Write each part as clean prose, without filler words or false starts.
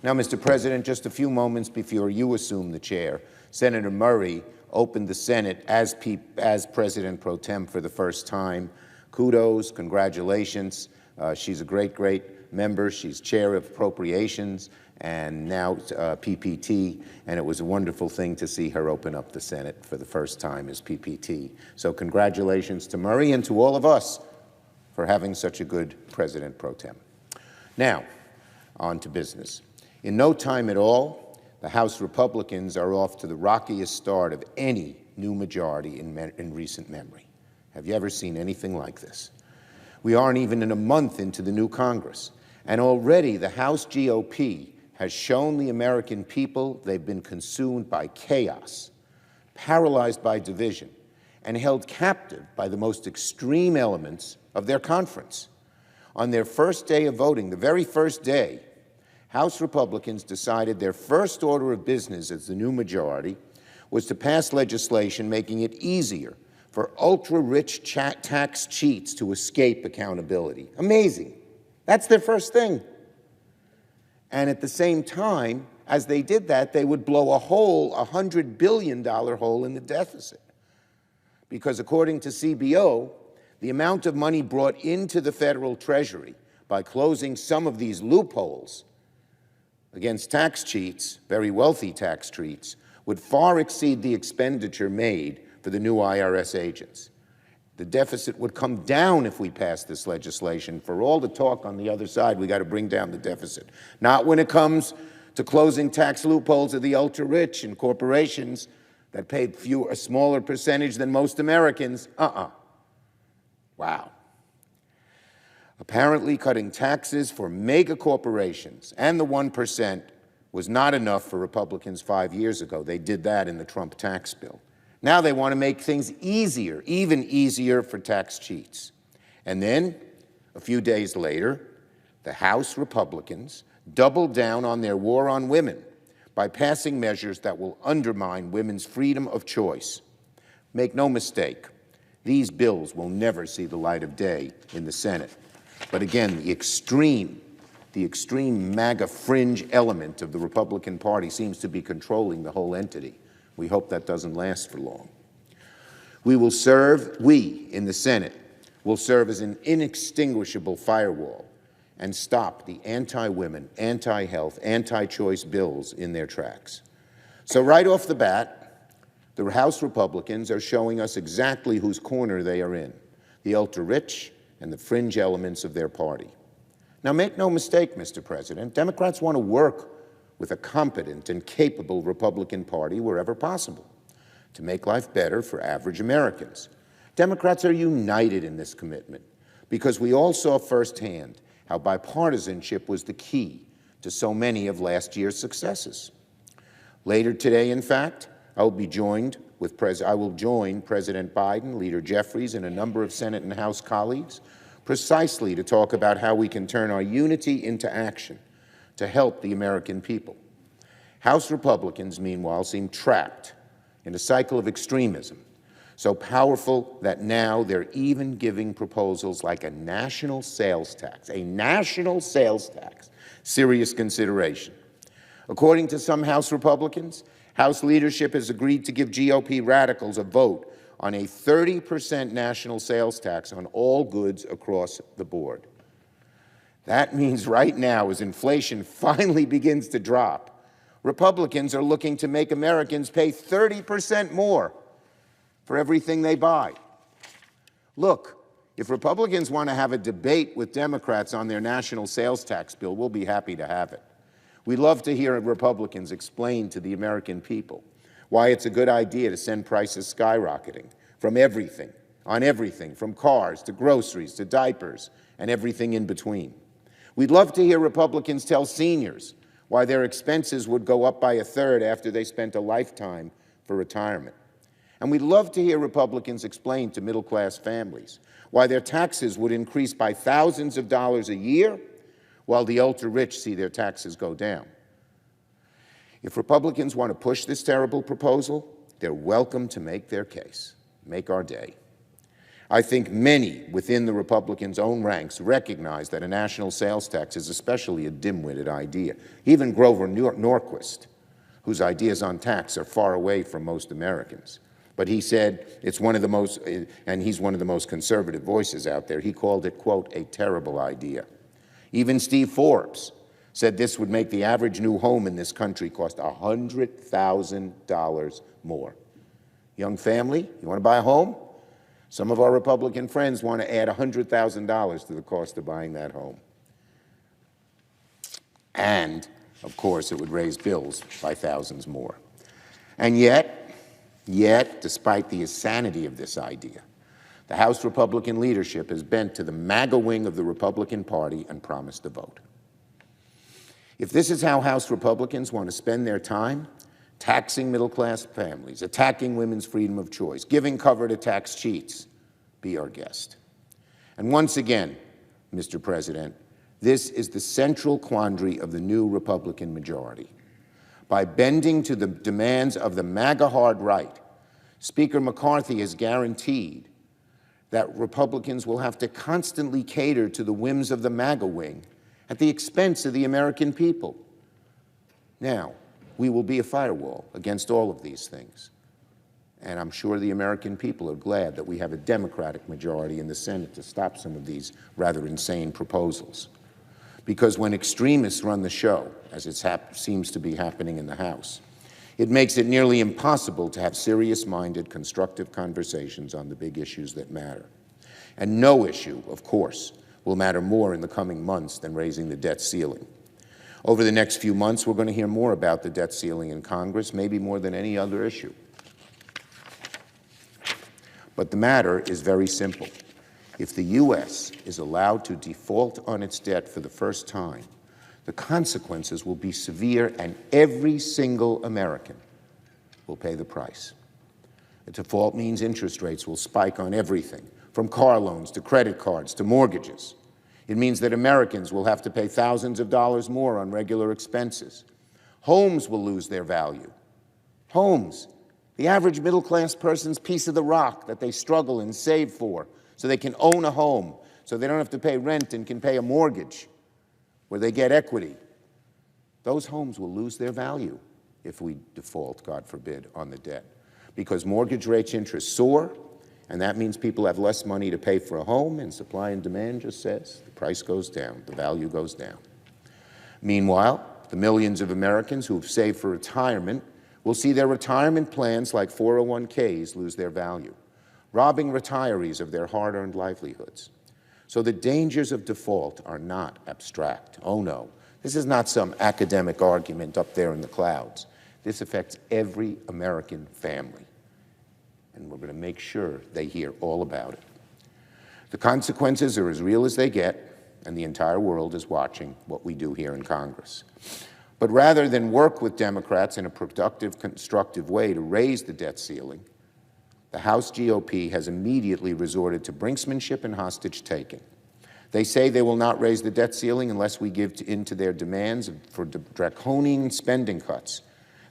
Now, Mr. President, just a few moments before you assume the chair, Senator Murray opened the Senate as President pro tem for the first time. Kudos, congratulations. She's a great, great member. She's chair of appropriations and now PPT, and it was a wonderful thing to see her open up the Senate for the first time as PPT. So congratulations to Murray and to all of us for having such a good President pro tem. Now, on to business. In no time at all, the House Republicans are off to the rockiest start of any new majority in recent memory. Have you ever seen anything like this? We aren't even in a month into the new Congress, and already the House GOP has shown the American people they've been consumed by chaos, paralyzed by division, and held captive by the most extreme elements of their conference. On their first day of voting, the very first day, House Republicans decided their first order of business as the new majority was to pass legislation making it easier for ultra-rich tax cheats to escape accountability. Amazing. That's their first thing. And at the same time, as they did that, they would blow a $100 billion hole in the deficit. Because according to CBO, the amount of money brought into the federal treasury by closing some of these loopholes against tax cheats, very wealthy tax cheats, would far exceed the expenditure made for the new IRS agents. The deficit would come down if we passed this legislation. For all the talk on the other side, we got to bring down the deficit. Not when it comes to closing tax loopholes of the ultra-rich and corporations that paid a smaller percentage than most Americans. Wow. Apparently, cutting taxes for mega corporations and the 1% was not enough for Republicans 5 years ago. They did that in the Trump tax bill. Now they want to make things easier, even easier for tax cheats. And then, a few days later, the House Republicans doubled down on their war on women by passing measures that will undermine women's freedom of choice. Make no mistake, these bills will never see the light of day in the Senate. But again, the extreme MAGA fringe element of the Republican Party seems to be controlling the whole entity. We hope that doesn't last for long. We in the Senate will serve as an inextinguishable firewall and stop the anti-women, anti-health, anti-choice bills in their tracks. So right off the bat, the House Republicans are showing us exactly whose corner they are in, the ultra-rich and the fringe elements of their party. Now, make no mistake, Mr. President, Democrats want to work with a competent and capable Republican Party wherever possible to make life better for average Americans. Democrats are united in this commitment because we all saw firsthand how bipartisanship was the key to so many of last year's successes. Later today, in fact, I will join President Biden, Leader Jeffries, and a number of Senate and House colleagues precisely to talk about how we can turn our unity into action to help the American people. House Republicans, meanwhile, seem trapped in a cycle of extremism, so powerful that now they're even giving proposals like a national sales tax, serious consideration. According to some House Republicans, House leadership has agreed to give GOP radicals a vote on a 30% national sales tax on all goods across the board. That means right now, as inflation finally begins to drop, Republicans are looking to make Americans pay 30% more for everything they buy. Look, if Republicans want to have a debate with Democrats on their national sales tax bill, we'll be happy to have it. We love to hear Republicans explain to the American people why it's a good idea to send prices skyrocketing from everything, from cars to groceries to diapers and everything in between. We'd love to hear Republicans tell seniors why their expenses would go up by 1/3 after they spent a lifetime for retirement. And we'd love to hear Republicans explain to middle-class families why their taxes would increase by thousands of dollars a year while the ultra-rich see their taxes go down. If Republicans want to push this terrible proposal, they're welcome to make their case. Make our day. I think many within the Republicans' own ranks recognize that a national sales tax is especially a dim-witted idea. Even Grover Norquist, whose ideas on tax are far away from most Americans. But he said it's one of the most, and he's one of the most conservative voices out there, he called it, quote, a terrible idea. Even Steve Forbes said this would make the average new home in this country cost $100,000 more. Young family, you want to buy a home? Some of our Republican friends want to add $100,000 to the cost of buying that home. And, of course, it would raise bills by thousands more. And yet, despite the insanity of this idea, the House Republican leadership is bent to the MAGA wing of the Republican Party and promised to vote. If this is how House Republicans want to spend their time, taxing middle-class families, attacking women's freedom of choice, giving cover to tax cheats, be our guest. And once again, Mr. President, this is the central quandary of the new Republican majority. By bending to the demands of the MAGA hard right, Speaker McCarthy has guaranteed that Republicans will have to constantly cater to the whims of the MAGA wing at the expense of the American people. Now, we will be a firewall against all of these things. And I'm sure the American people are glad that we have a Democratic majority in the Senate to stop some of these rather insane proposals. Because when extremists run the show, as it seems to be happening in the House, it makes it nearly impossible to have serious-minded, constructive conversations on the big issues that matter. And no issue, of course, will matter more in the coming months than raising the debt ceiling. Over the next few months, we're going to hear more about the debt ceiling in Congress, maybe more than any other issue. But the matter is very simple. If the U.S. is allowed to default on its debt for the first time, the consequences will be severe, and every single American will pay the price. A default means interest rates will spike on everything, from car loans to credit cards to mortgages. It means that Americans will have to pay thousands of dollars more on regular expenses. Homes will lose their value. Homes, the average middle-class person's piece of the rock that they struggle and save for so they can own a home, so they don't have to pay rent and can pay a mortgage where they get equity. Those homes will lose their value if we default, God forbid, on the debt, because mortgage rates interest soar, and that means people have less money to pay for a home, and supply and demand just says the price goes down, the value goes down. Meanwhile, the millions of Americans who have saved for retirement will see their retirement plans like 401ks lose their value, robbing retirees of their hard-earned livelihoods. So the dangers of default are not abstract. Oh no, this is not some academic argument up there in the clouds. This affects every American family, and we're going to make sure they hear all about it. The consequences are as real as they get, and the entire world is watching what we do here in Congress. But rather than work with Democrats in a productive, constructive way to raise the debt ceiling, the House GOP has immediately resorted to brinksmanship and hostage-taking. They say they will not raise the debt ceiling unless we give in to their demands for draconian spending cuts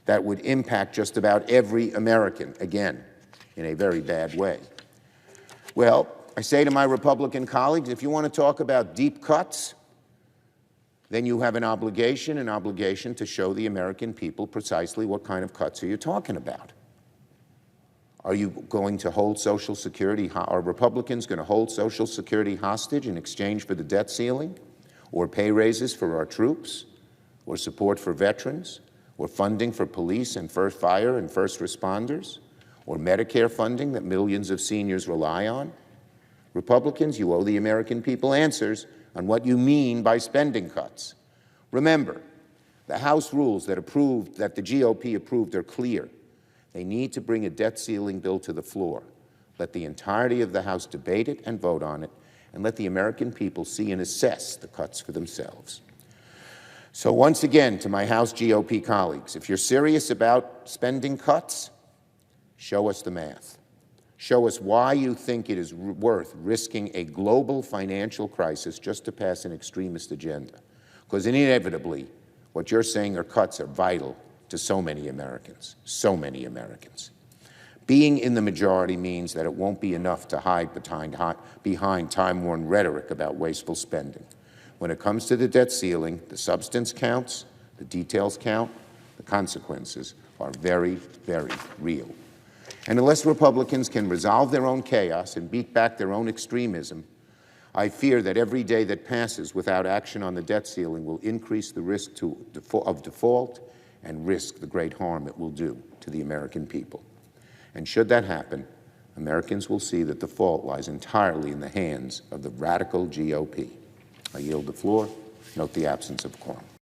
that would impact just about every American, again, in a very bad way. Well, I say to my Republican colleagues, if you want to talk about deep cuts, then you have an obligation to show the American people precisely what kind of cuts are you talking about. Are you going to hold Social Security? Are Republicans going to hold Social Security hostage in exchange for the debt ceiling, or pay raises for our troops, or support for veterans, or funding for police and fire and first responders, or Medicare funding that millions of seniors rely on? Republicans, you owe the American people answers on what you mean by spending cuts. Remember, the House rules that the GOP approved are clear. They need to bring a debt ceiling bill to the floor. Let the entirety of the House debate it and vote on it, and let the American people see and assess the cuts for themselves. So once again, to my House GOP colleagues, if you're serious about spending cuts, show us the math. Show us why you think it is worth risking a global financial crisis just to pass an extremist agenda. Because inevitably, what you're saying are cuts are vital to so many Americans, so many Americans. Being in the majority means that it won't be enough to hide behind time-worn rhetoric about wasteful spending. When it comes to the debt ceiling, the substance counts, the details count, the consequences are very, very real. And unless Republicans can resolve their own chaos and beat back their own extremism, I fear that every day that passes without action on the debt ceiling will increase the risk of default and risk the great harm it will do to the American people. And should that happen, Americans will see that the fault lies entirely in the hands of the radical GOP. I yield the floor. Note the absence of quorum.